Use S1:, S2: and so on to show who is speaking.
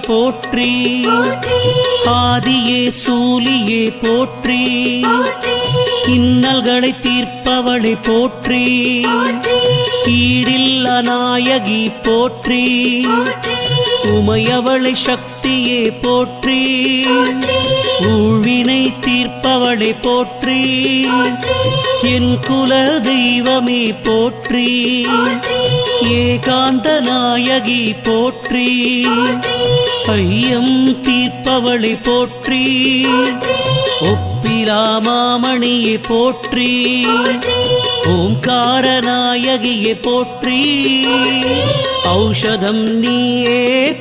S1: போற்றி. ஆதியே சூலியே போற்றி. இன்னல்களை தீர்ப்பவளை போற்றி. ஈடில்லா நாயகி போற்றி. உமையவளை சக்தியே போற்றி. ஊழ்வினை தீர்ப்பவளை போற்றி. என் குல தெய்வமே போற்றி. ஏகாந்த நாயகி போற்றி. ஐயம் தீர்ப்பவளை போற்றி. ஒப்பிலா மாமணியை போற்றி. ஓம்கார நாயகியை போற்றி. ஔஷதம் நீயே